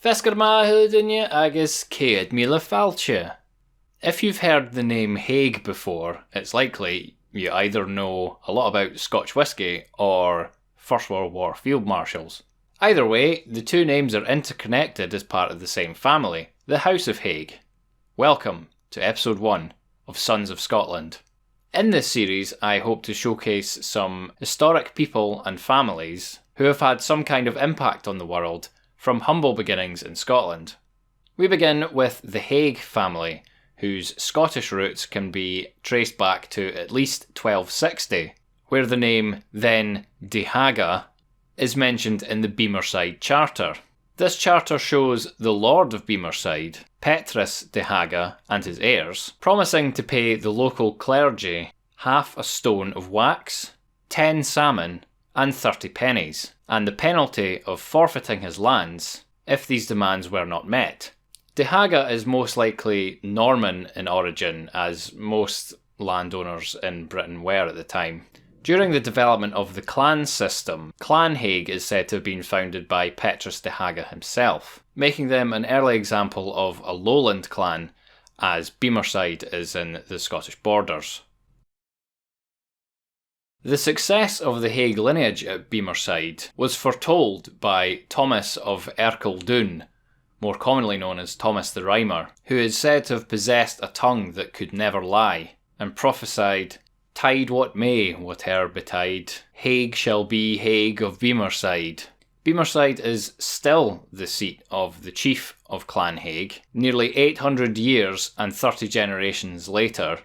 Vescar Mahudinja agus Caed Mila Falche. If you've heard the name Haig before, it's likely you either know a lot about Scotch whisky or First World War field marshals. Either way, the two names are interconnected as part of the same family, the House of Haig. Welcome to episode 1 of Sons of Scotland. In this series, I hope to showcase some historic people and families who have had some kind of impact on the world from humble beginnings in Scotland. We begin with the Haig family, whose Scottish roots can be traced back to at least 1260, where the name, then De Haga, is mentioned in the Beamerside Charter. This charter shows the Lord of Beamerside, Petrus De Haga, and his heirs, promising to pay the local clergy half a stone of wax, 10 salmon, and 30 pennies, and the penalty of forfeiting his lands if these demands were not met. De Haga is most likely Norman in origin, as most landowners in Britain were at the time. During the development of the clan system, Clan Haig is said to have been founded by Petrus De Haga himself, making them an early example of a lowland clan, as Beamerside is in the Scottish borders. The success of the Haig lineage at Beamerside was foretold by Thomas of Ercildoune, more commonly known as Thomas the Rhymer, who is said to have possessed a tongue that could never lie, and prophesied, "Tide what may, whate'er betide, Haig shall be Haig of Beamerside." Beamerside is still the seat of the chief of Clan Haig, nearly 800 years and 30 generations later,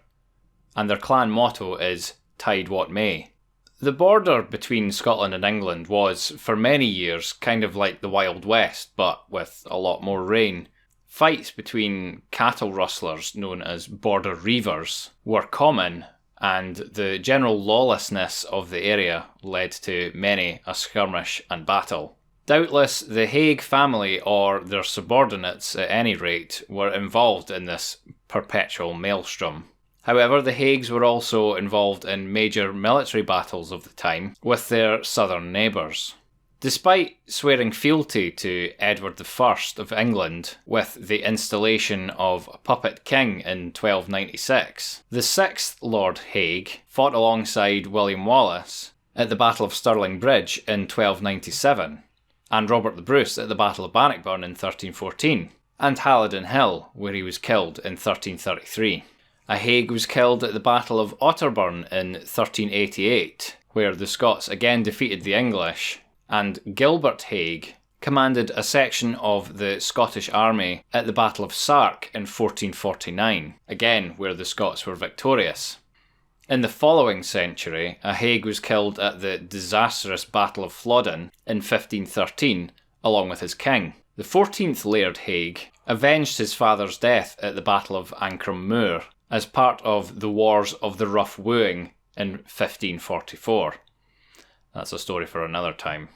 and their clan motto is "Tide what may." The border between Scotland and England was, for many years, kind of like the Wild West, but with a lot more rain. Fights between cattle rustlers, known as border reivers, were common, and the general lawlessness of the area led to many a skirmish and battle. Doubtless the Haig family, or their subordinates at any rate, were involved in this perpetual maelstrom. However, the Haigs were also involved in major military battles of the time with their southern neighbours. Despite swearing fealty to Edward I of England with the installation of a puppet king in 1296, the 6th Lord Haig fought alongside William Wallace at the Battle of Stirling Bridge in 1297, and Robert the Bruce at the Battle of Bannockburn in 1314, and Halidon Hill, where he was killed in 1333. A Haig was killed at the Battle of Otterburn in 1388, where the Scots again defeated the English, and Gilbert Haig commanded a section of the Scottish army at the Battle of Sark in 1449, again where the Scots were victorious. In the following century, a Haig was killed at the disastrous Battle of Flodden in 1513, along with his king. The 14th Laird Haig avenged his father's death at the Battle of Ancrum Moor, as part of the Wars of the Rough Wooing in 1544. That's a story for another time.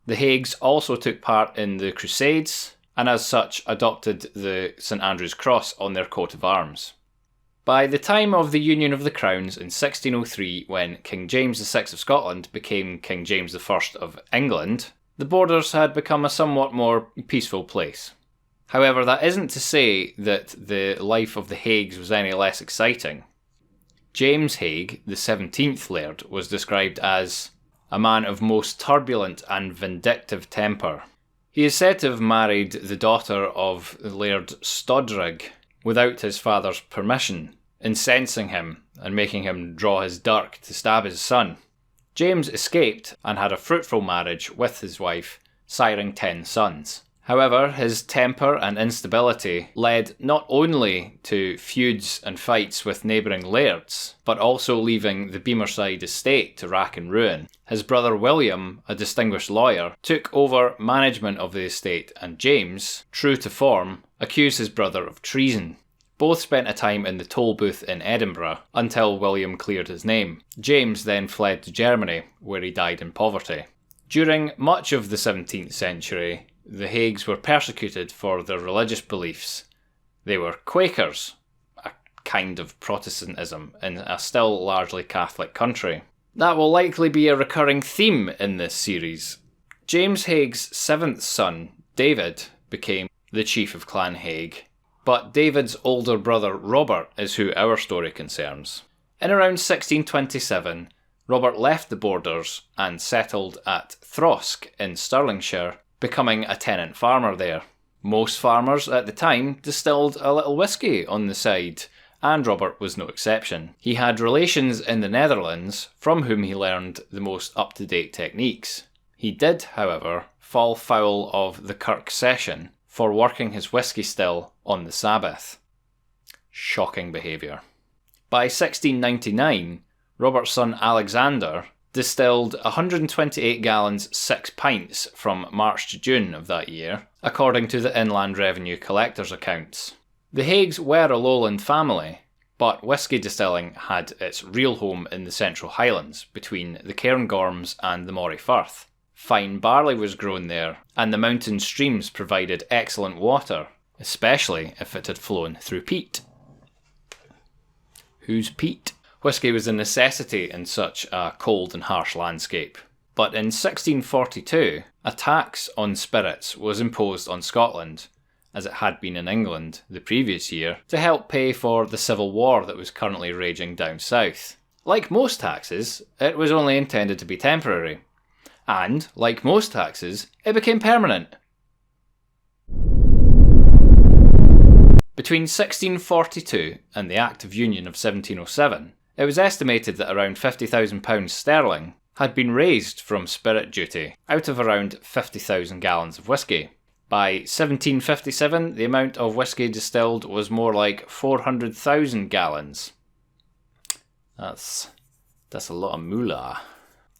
The Haigs also took part in the Crusades, and as such adopted the St Andrew's Cross on their coat of arms. By the time of the Union of the Crowns in 1603, when King James VI of Scotland became King James I of England, the borders had become a somewhat more peaceful place. However, that isn't to say that the life of the Haigs was any less exciting. James Haig, the 17th Laird, was described as a man of most turbulent and vindictive temper. He is said to have married the daughter of Laird Stodrig without his father's permission, incensing him and making him draw his dirk to stab his son. James escaped and had a fruitful marriage with his wife, siring 10 sons. However, his temper and instability led not only to feuds and fights with neighbouring lairds, but also leaving the Beamerside estate to rack and ruin. His brother William, a distinguished lawyer, took over management of the estate, and James, true to form, accused his brother of treason. Both spent a time in the toll booth in Edinburgh until William cleared his name. James then fled to Germany, where he died in poverty. During much of the 17th century, the Haigs were persecuted for their religious beliefs. They were Quakers, a kind of Protestantism in a still largely Catholic country. That will likely be a recurring theme in this series. James Haig's 7th son, David, became the chief of Clan Haig. But David's older brother Robert is who our story concerns. In around 1627, Robert left the borders and settled at Throsk in Stirlingshire, becoming a tenant farmer there. Most farmers at the time distilled a little whisky on the side, and Robert was no exception. He had relations in the Netherlands, from whom he learned the most up-to-date techniques. He did, however, fall foul of the Kirk session for working his whisky still on the Sabbath. Shocking behaviour. By 1699, Robert's son Alexander distilled 128 gallons 6 pints from March to June of that year, according to the Inland Revenue Collector's accounts. The Haigs were a lowland family, but whisky distilling had its real home in the Central Highlands, between the Cairngorms and the Moray Firth. Fine barley was grown there, and the mountain streams provided excellent water, especially if it had flown through peat. Who's peat? Whisky was a necessity in such a cold and harsh landscape. But in 1642, a tax on spirits was imposed on Scotland, as it had been in England the previous year, to help pay for the civil war that was currently raging down south. Like most taxes, it was only intended to be temporary. And, like most taxes, it became permanent. Between 1642 and the Act of Union of 1707, it was estimated that around £50,000 sterling had been raised from spirit duty out of around 50,000 gallons of whisky. By 1757, the amount of whisky distilled was more like 400,000 gallons. That's a lot of moolah.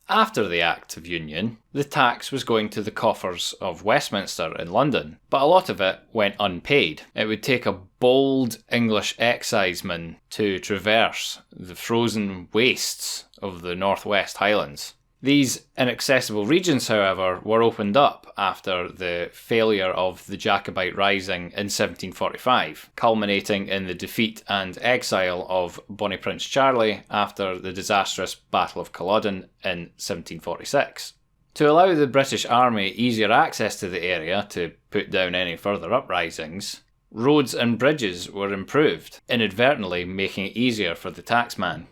After the Act of Union, the tax was going to the coffers of Westminster in London, but a lot of it went unpaid. It would take a bold English exciseman to traverse the frozen wastes of the Northwest Highlands. These inaccessible regions, however, were opened up after the failure of the Jacobite Rising in 1745, culminating in the defeat and exile of Bonnie Prince Charlie after the disastrous Battle of Culloden in 1746. To allow the British Army easier access to the area to put down any further uprisings, roads and bridges were improved, inadvertently making it easier for the taxman.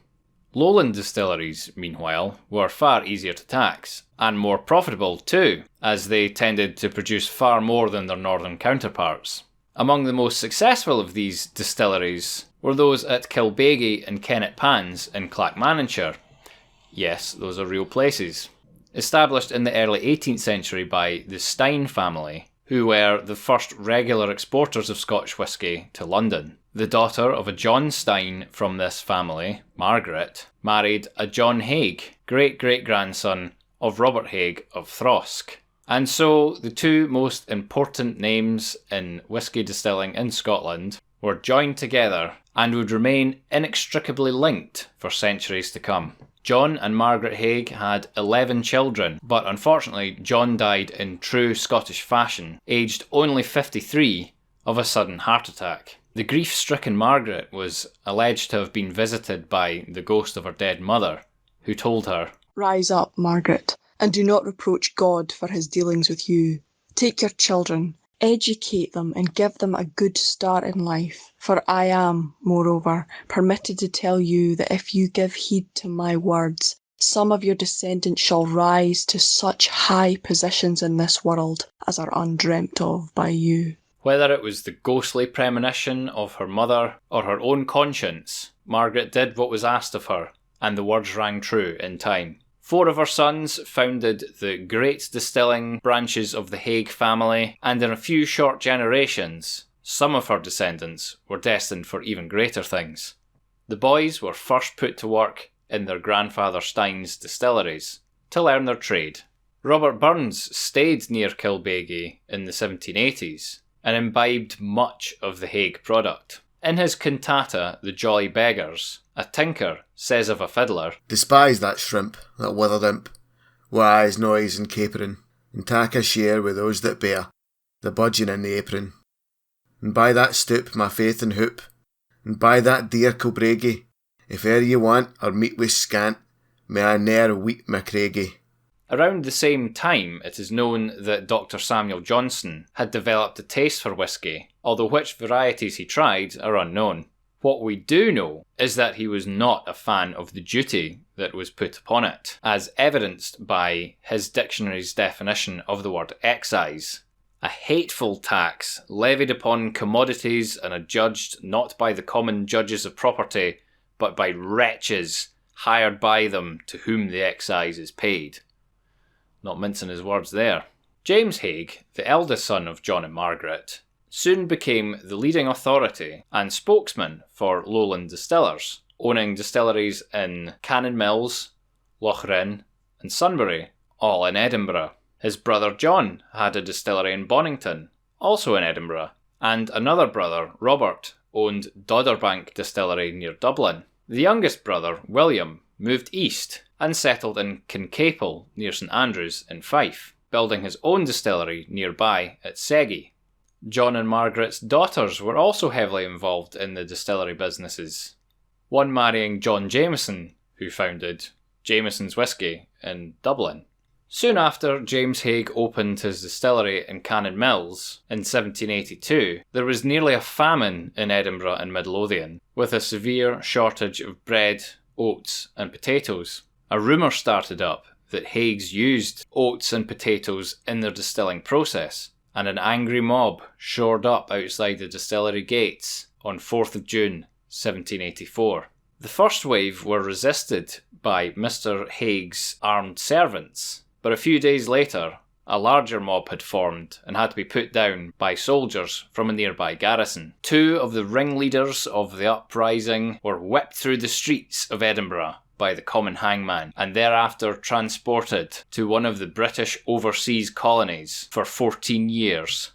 Lowland distilleries, meanwhile, were far easier to tax, and more profitable too, as they tended to produce far more than their northern counterparts. Among the most successful of these distilleries were those at Kilbeggie and Kennetpans in Clackmannanshire. Yes, those are real places. Established in the early 18th century by the Stein family, who were the first regular exporters of Scotch whisky to London. The daughter of a John Stein from this family, Margaret, married a John Haig, great-great-grandson of Robert Haig of Throsk. And so the two most important names in whisky distilling in Scotland were joined together and would remain inextricably linked for centuries to come. John and Margaret Haig had 11 children, but unfortunately John died in true Scottish fashion, aged only 53, of a sudden heart attack. The grief-stricken Margaret was alleged to have been visited by the ghost of her dead mother, who told her, "Rise up, Margaret, and do not reproach God for his dealings with you. Take your children, educate them, and give them a good start in life. For I am, moreover, permitted to tell you that if you give heed to my words, some of your descendants shall rise to such high positions in this world as are undreamt of by you." Whether it was the ghostly premonition of her mother or her own conscience, Margaret did what was asked of her, and the words rang true in time. 4 of her sons founded the great distilling branches of the Haig family, and in a few short generations, some of her descendants were destined for even greater things. The boys were first put to work in their grandfather Stein's distilleries to learn their trade. Robert Burns stayed near Kilbeggie in the 1780s and imbibed much of the Haig product. In his cantata, The Jolly Beggars, a tinker says of a fiddler, "Despise that shrimp, that withered imp, wi' eyes, noise and capering, and tak a share with those that bear the budgeon in the apron. And by that stoop, my faith and hoop, and by that dear Kilbreggie, if e'er ye want or meet wi' scant, may I ne'er weep my craigie." Around the same time, it is known that Dr. Samuel Johnson had developed a taste for whisky, although which varieties he tried are unknown. What we do know is that he was not a fan of the duty that was put upon it, as evidenced by his dictionary's definition of the word excise. A hateful tax levied upon commodities and adjudged not by the common judges of property, but by wretches hired by them to whom the excise is paid. Not mincing his words there. James Haig, the eldest son of John and Margaret, soon became the leading authority and spokesman for lowland distillers, owning distilleries in Cannon Mills, Lochrin and Sunbury, all in Edinburgh. His brother John had a distillery in Bonington, also in Edinburgh, and another brother, Robert, owned Dodderbank Distillery near Dublin. The youngest brother, William, moved east and settled in Kincaple near St Andrews in Fife, building his own distillery nearby at Seggy. John and Margaret's daughters were also heavily involved in the distillery businesses, one marrying John Jameson, who founded Jameson's Whisky in Dublin. Soon after James Haig opened his distillery in Cannon Mills in 1782, there was nearly a famine in Edinburgh and Midlothian, with a severe shortage of bread, oats and potatoes. A rumour started up that Haigs used oats and potatoes in their distilling process, and an angry mob shored up outside the distillery gates on 4th of June 1784. The first wave were resisted by Mr. Haig's armed servants, but a few days later, a larger mob had formed and had to be put down by soldiers from a nearby garrison. 2 of the ringleaders of the uprising were whipped through the streets of Edinburgh by the common hangman and thereafter transported to one of the British overseas colonies for 14 years.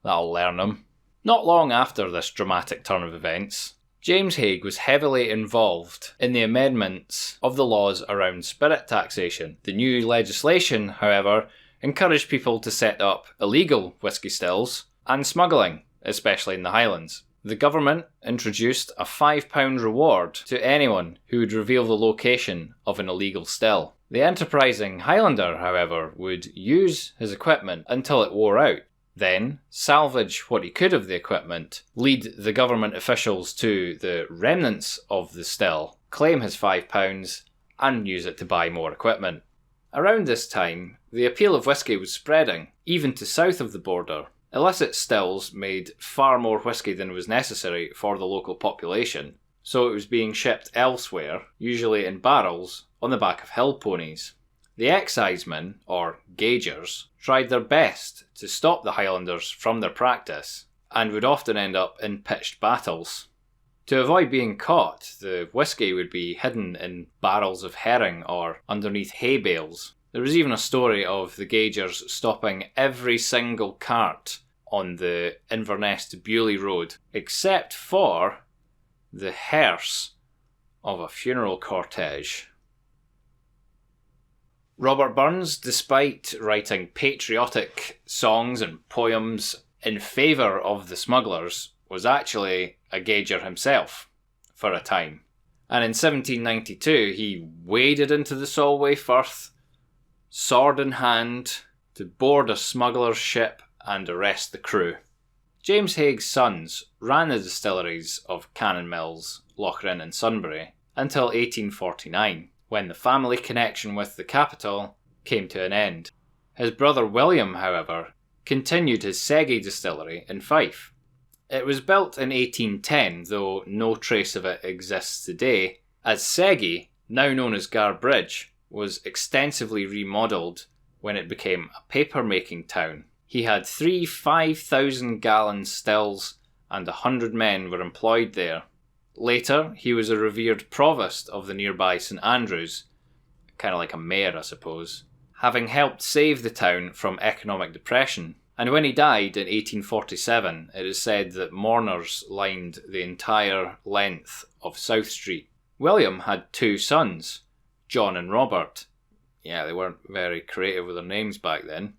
That'll learn them. Not long after this dramatic turn of events, James Haig was heavily involved in the amendments of the laws around spirit taxation. The new legislation, however, encouraged people to set up illegal whisky stills and smuggling, especially in the Highlands. The government introduced a £5 reward to anyone who would reveal the location of an illegal still. The enterprising Highlander, however, would use his equipment until it wore out, then salvage what he could of the equipment, lead the government officials to the remnants of the still, claim his £5 and use it to buy more equipment. Around this time, the appeal of whisky was spreading, even to south of the border. Illicit stills made far more whisky than was necessary for the local population, so it was being shipped elsewhere, usually in barrels, on the back of hill ponies. The excisemen, or gaugers, tried their best to stop the Highlanders from their practice, and would often end up in pitched battles. To avoid being caught, the whisky would be hidden in barrels of herring or underneath hay bales. There was even a story of the gaugers stopping every single cart on the Inverness to Bewley road, except for the hearse of a funeral cortege. Robert Burns, despite writing patriotic songs and poems in favour of the smugglers, was actually a gauger himself for a time. And in 1792 he waded into the Solway Firth, sword in hand, to board a smuggler's ship and arrest the crew. James Haig's sons ran the distilleries of Cannon Mills, Lochrin and Sunbury until 1849, when the family connection with the capital came to an end. His brother William, however, continued his Seggy distillery in Fife. It was built in 1810, though no trace of it exists today, as Seggy, now known as Garbridge, was extensively remodelled when it became a paper-making town. He had 3 5,000-gallon stills and 100 men were employed there. Later, he was a revered provost of the nearby St Andrews, kind of like a mayor, I suppose, having helped save the town from economic depression. And when he died in 1847, it is said that mourners lined the entire length of South Street. William had 2 sons, John and Robert. Yeah, they weren't very creative with their names back then.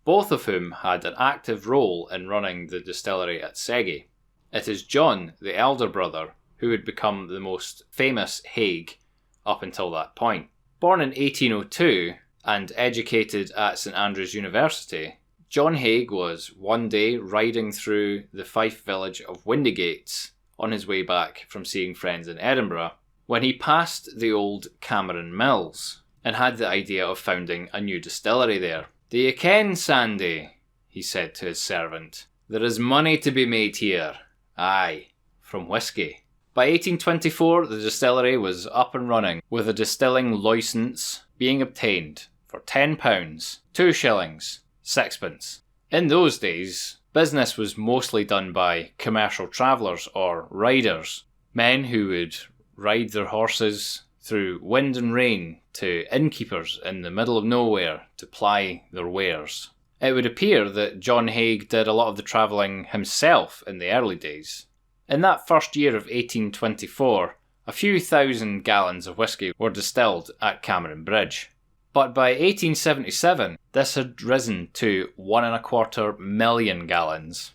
Both of whom had an active role in running the distillery at Seggy. It is John, the elder brother, who would become the most famous Haig up until that point. Born in 1802 and educated at St Andrews University, John Haig was one day riding through the Fife village of Windygates on his way back from seeing friends in Edinburgh when he passed the old Cameron Mills and had the idea of founding a new distillery there. "Do you ken, Sandy," he said to his servant, "there is money to be made here. Aye, from whisky." By 1824, the distillery was up and running, with a distilling licence being obtained for £10, 2 shillings, 6pence. In those days, business was mostly done by commercial travellers or riders, men who would ride their horses through wind and rain to innkeepers in the middle of nowhere to ply their wares. It would appear that John Haig did a lot of the travelling himself in the early days. In that first year of 1824, a few thousand gallons of whisky were distilled at Cameron Bridge. But by 1877, this had risen to 1.25 million gallons.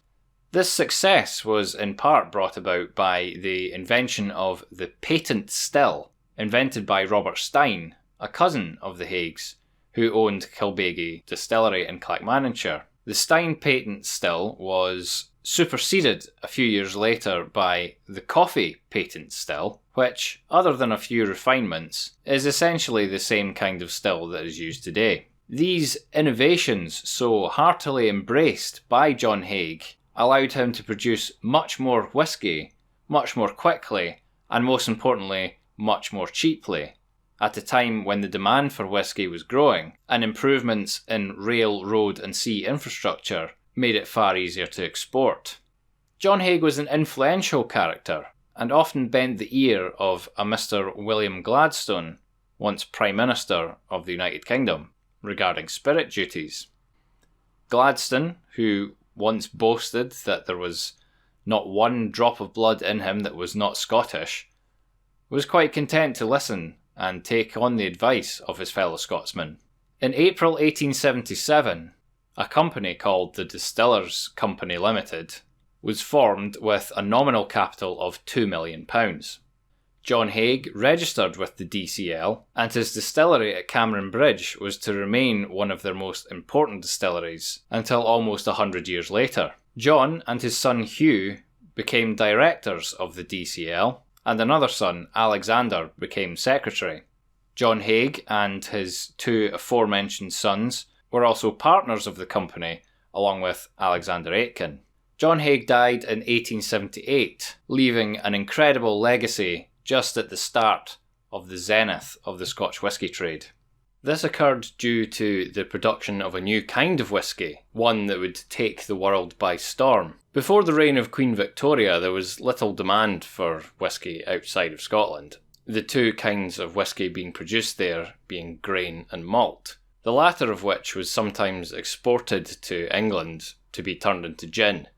This success was in part brought about by the invention of the patent still, invented by Robert Stein, a cousin of the Haigs, who owned Kilbeggie Distillery in Clackmannanshire. The Stein patent still was superseded a few years later by the Coffey patent still, which, other than a few refinements, is essentially the same kind of still that is used today. These innovations, so heartily embraced by John Haig, allowed him to produce much more whisky, much more quickly, and most importantly, much more cheaply, at a time when the demand for whisky was growing, and improvements in rail, road and sea infrastructure made it far easier to export. John Haig was an influential character, and often bent the ear of a Mr. William Gladstone, once Prime Minister of the United Kingdom, regarding spirit duties. Gladstone, who once boasted that there was not one drop of blood in him that was not Scottish, was quite content to listen and take on the advice of his fellow Scotsmen. In April 1877, a company called the Distillers Company Limited was formed with a nominal capital of £2 million. John Haig registered with the DCL, and his distillery at Cameron Bridge was to remain one of their most important distilleries until almost 100 years later. John and his son Hugh became directors of the DCL, and another son, Alexander, became secretary. John Haig and his 2 aforementioned sons were also partners of the company, along with Alexander Aitken. John Haig died in 1878, leaving an incredible legacy just at the start of the zenith of the Scotch whisky trade. This occurred due to the production of a new kind of whisky, one that would take the world by storm. Before the reign of Queen Victoria, there was little demand for whisky outside of Scotland, the 2 kinds of whisky being produced there being grain and malt, the latter of which was sometimes exported to England to be turned into gin.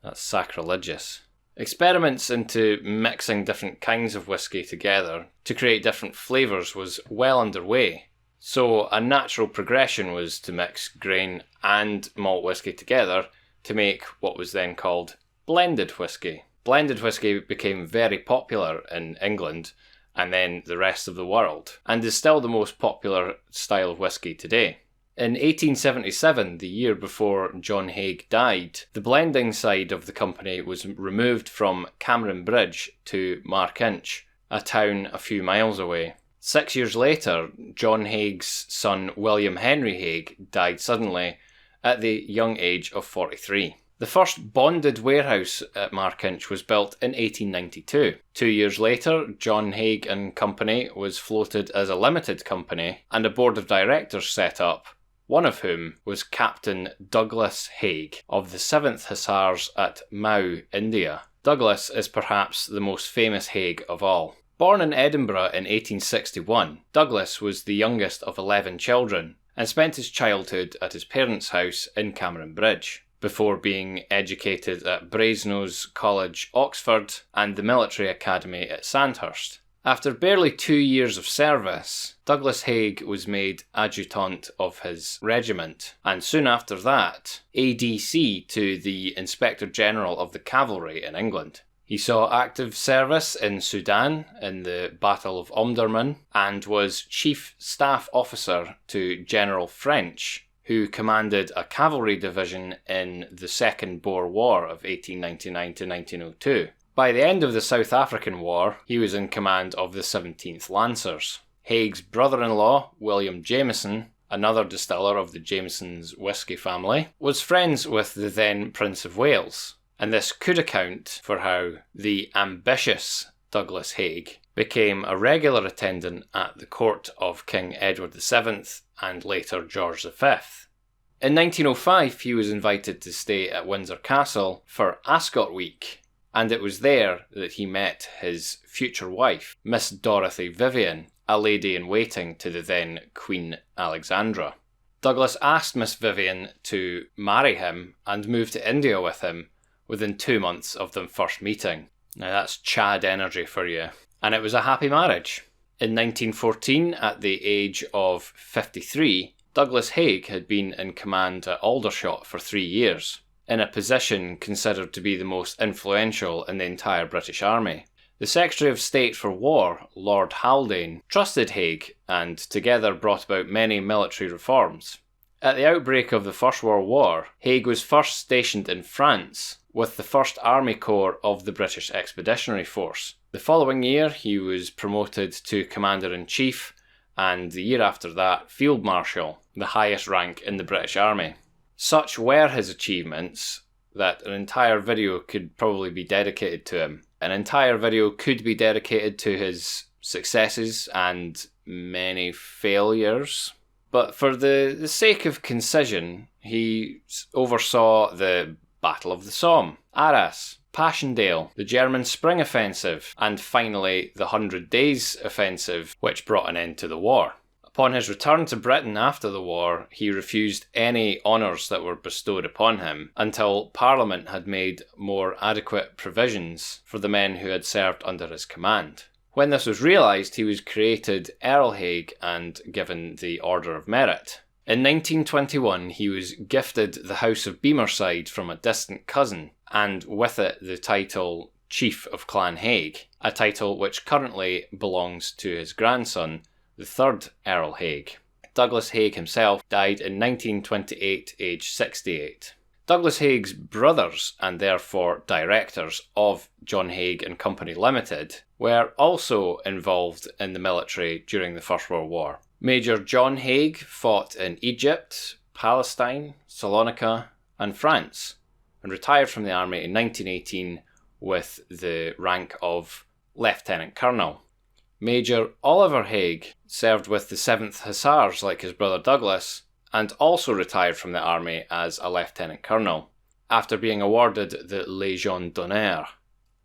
That's sacrilegious. Experiments into mixing different kinds of whisky together to create different flavours was well underway, so a natural progression was to mix grain and malt whisky together to make what was then called blended whisky. Blended whisky became very popular in England and then the rest of the world, and is still the most popular style of whisky today. In 1877, the year before John Haig died, the blending side of the company was removed from Cameron Bridge to Markinch, a town a few miles away. 6 years later, John Haig's son William Henry Haig died suddenly at the young age of 43. The first bonded warehouse at Markinch was built in 1892. 2 years later, John Haig and Company was floated as a limited company and a board of directors set up, one of whom was Captain Douglas Haig of the 7th Hussars at Mau, India. Douglas is perhaps the most famous Haig of all. Born in Edinburgh in 1861, Douglas was the youngest of 11 children and spent his childhood at his parents' house in Cameron Bridge, before being educated at Brasenose College, Oxford, and the Military Academy at Sandhurst. After barely 2 years of service, Douglas Haig was made adjutant of his regiment, and soon after that, ADC to the Inspector General of the Cavalry in England. He saw active service in Sudan in the Battle of Omdurman and was Chief Staff Officer to General French, who commanded a cavalry division in the Second Boer War of 1899 to 1902. By the end of the South African War, he was in command of the 17th Lancers. Haig's brother-in-law, William Jameson, another distiller of the Jameson's Whisky family, was friends with the then Prince of Wales, and this could account for how the ambitious Douglas Haig became a regular attendant at the court of King Edward VII and later George V. In 1905, he was invited to stay at Windsor Castle for Ascot Week, and it was there that he met his future wife, Miss Dorothy Vivian, a lady-in-waiting to the then Queen Alexandra. Douglas asked Miss Vivian to marry him and move to India with him within 2 months of them first meeting. Now that's Chad energy for you. And it was a happy marriage. In 1914, at the age of 53, Douglas Haig had been in command at Aldershot for 3 years, in a position considered to be the most influential in the entire British Army. The Secretary of State for War, Lord Haldane, trusted Haig and together brought about many military reforms. At the outbreak of the First World War, Haig was first stationed in France with the 1st Army Corps of the British Expeditionary Force. The following year, he was promoted to Commander-in-Chief, and the year after that, Field Marshal, the highest rank in the British Army. Such were his achievements that an entire video could probably be dedicated to him. An entire video could be dedicated to his successes and many failures. But for the sake of concision, he oversaw the Battle of the Somme, Arras, Passchendaele, the German Spring Offensive, and finally the 100 Days Offensive, which brought an end to the war. Upon his return to Britain after the war, he refused any honours that were bestowed upon him until Parliament had made more adequate provisions for the men who had served under his command. When this was realised, he was created Earl Haig and given the Order of Merit. In 1921, he was gifted the House of Beamerside from a distant cousin, and with it the title Chief of Clan Haig, a title which currently belongs to his grandson, the 3rd Earl Haig. Douglas Haig himself died in 1928, aged 68. Douglas Haig's brothers, and therefore directors of John Haig and Company Limited, were also involved in the military during the First World War. Major John Haig fought in Egypt, Palestine, Salonika, and France, and retired from the army in 1918 with the rank of Lieutenant Colonel. Major Oliver Haig served with the 7th Hussars like his brother Douglas, and also retired from the army as a Lieutenant Colonel, after being awarded the Légion d'honneur.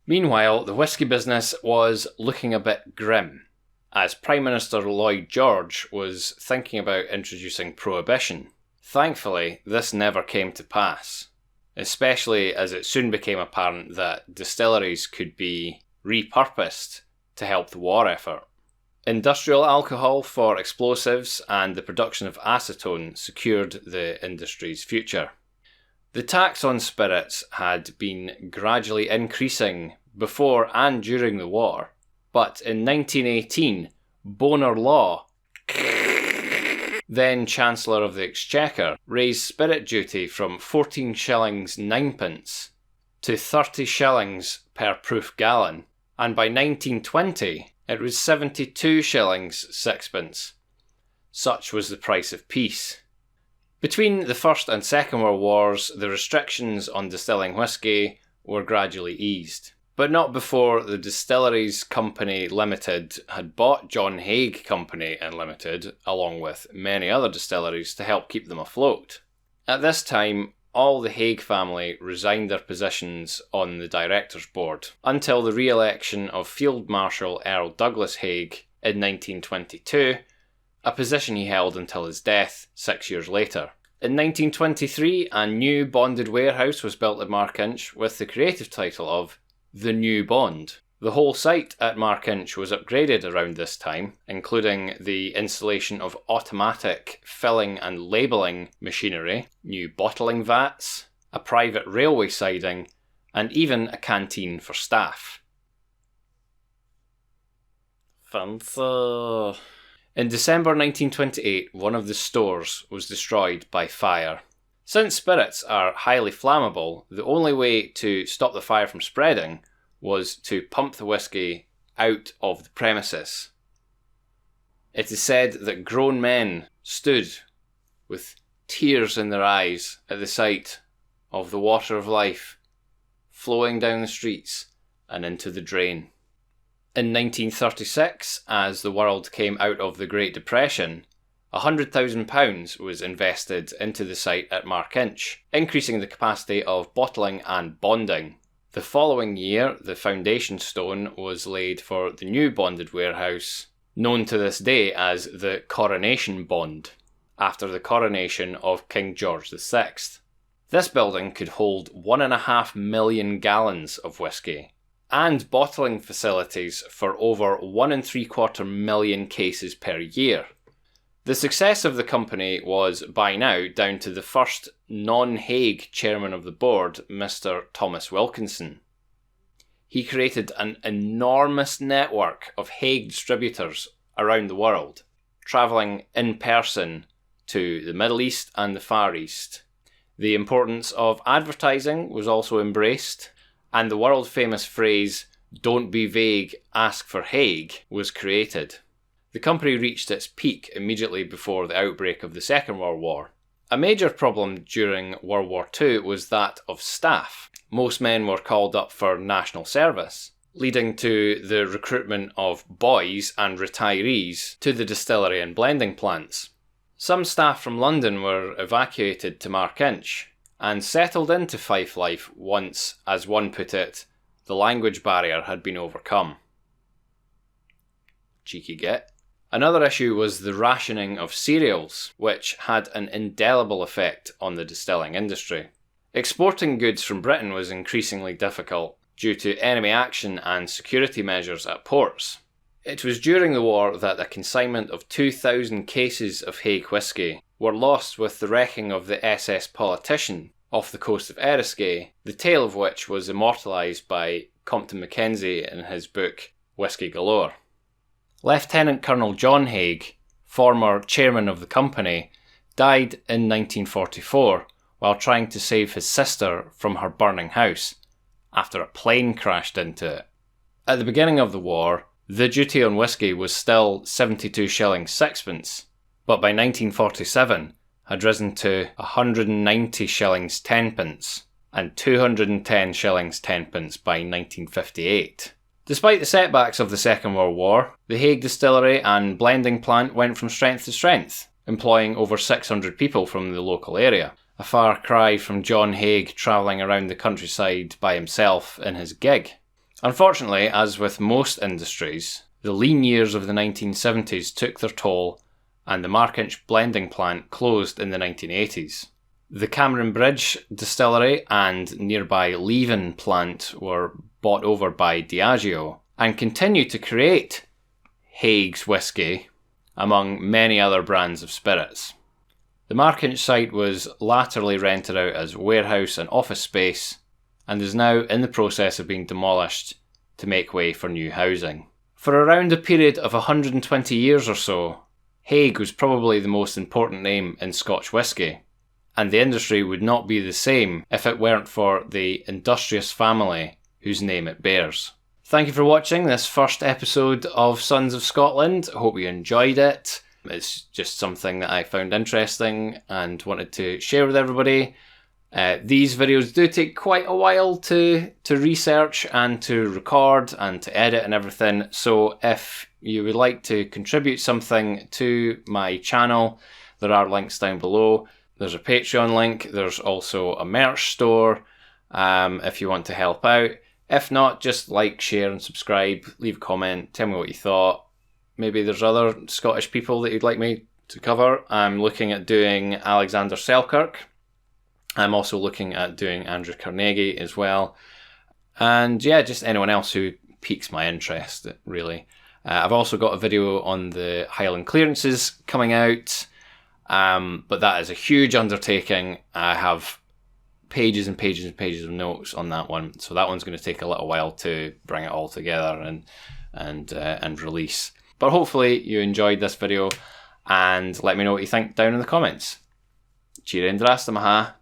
Meanwhile, the whisky business was looking a bit grim, as Prime Minister Lloyd George was thinking about introducing prohibition. Thankfully, this never came to pass, especially as it soon became apparent that distilleries could be repurposed to help the war effort. Industrial alcohol for explosives and the production of acetone secured the industry's future. The tax on spirits had been gradually increasing before and during the war, but in 1918, Bonar Law, then Chancellor of the Exchequer, raised spirit duty from 14 shillings 9pence to 30 shillings per proof gallon, and by 1920 it was 72 shillings 6pence. Such was the price of peace. Between the First and Second World Wars, the restrictions on distilling whisky were gradually eased, but not before the Distilleries Company Limited had bought John Haig Company and Limited, along with many other distilleries, to help keep them afloat. At this time, all the Haig family resigned their positions on the directors' board until the re-election of Field Marshal Earl Douglas Haig in 1922, a position he held until his death 6 years later. In 1923, a new bonded warehouse was built at Markinch with the creative title of The New Bond. The whole site at Markinch was upgraded around this time, including the installation of automatic filling and labelling machinery, new bottling vats, a private railway siding, and even a canteen for staff. Fancy. In December 1928, one of the stores was destroyed by fire. Since spirits are highly flammable, the only way to stop the fire from spreading was to pump the whisky out of the premises. It is said that grown men stood with tears in their eyes at the sight of the water of life flowing down the streets and into the drain. In 1936, as the world came out of the Great Depression, £100,000 was invested into the site at Markinch, increasing the capacity of bottling and bonding. The following year, the foundation stone was laid for the new bonded warehouse, known to this day as the Coronation Bond, after the coronation of King George VI. This building could hold 1.5 million gallons of whisky, and bottling facilities for over 1.75 million cases per year. The success of the company was by now down to the first non-Haig chairman of the board, Mr. Thomas Wilkinson. He created an enormous network of Haig distributors around the world, travelling in person to the Middle East and the Far East. The importance of advertising was also embraced, and the world-famous phrase, "Don't be vague, ask for Haig," was created. The company reached its peak immediately before the outbreak of the Second World War. A major problem during World War II was that of staff. Most men were called up for national service, leading to the recruitment of boys and retirees to the distillery and blending plants. Some staff from London were evacuated to Markinch and settled into Fife life once, as one put it, the language barrier had been overcome. Cheeky git. Another issue was the rationing of cereals, which had an indelible effect on the distilling industry. Exporting goods from Britain was increasingly difficult due to enemy action and security measures at ports. It was during the war that a consignment of 2,000 cases of Haig whisky were lost with the wrecking of the SS Politician off the coast of Eriskay, the tale of which was immortalised by Compton Mackenzie in his book Whisky Galore. Lieutenant Colonel John Haig, former chairman of the company, died in 1944 while trying to save his sister from her burning house after a plane crashed into it. At the beginning of the war, the duty on whisky was still 72 shillings sixpence, but by 1947 had risen to 190 shillings tenpence and 210 shillings tenpence by 1958. Despite the setbacks of the Second World War, the Haig distillery and blending plant went from strength to strength, employing over 600 people from the local area, a far cry from John Haig travelling around the countryside by himself in his gig. Unfortunately, as with most industries, the lean years of the 1970s took their toll, and the Markinch blending plant closed in the 1980s. The Cameron Bridge distillery and nearby Leven plant were bought over by Diageo and continue to create Haig's whisky among many other brands of spirits. The Markinch site was latterly rented out as warehouse and office space and is now in the process of being demolished to make way for new housing. For around a period of 120 years or so, Haig was probably the most important name in Scotch whisky, and the industry would not be the same if it weren't for the industrious family whose name it bears. Thank you for watching this first episode of Sons of Scotland. I hope you enjoyed it. It's just something that I found interesting and wanted to share with everybody. These videos do take quite a while to research and to record and to edit and everything, so if you would like to contribute something to my channel, there are links down below. There's a Patreon link, there's also a merch store if you want to help out. If not, just like, share and subscribe, leave a comment, tell me what you thought. Maybe there's other Scottish people that you'd like me to cover. I'm looking at doing Alexander Selkirk. I'm also looking at doing Andrew Carnegie as well. And yeah, just anyone else who piques my interest, really. I've also got a video on the Highland clearances coming out, but that is a huge undertaking. I have pages and pages and pages of notes on that one, so that one's going to take a little while to bring it all together and release. But hopefully you enjoyed this video, and let me know what you think down in the comments. Cheerio and drasta maha.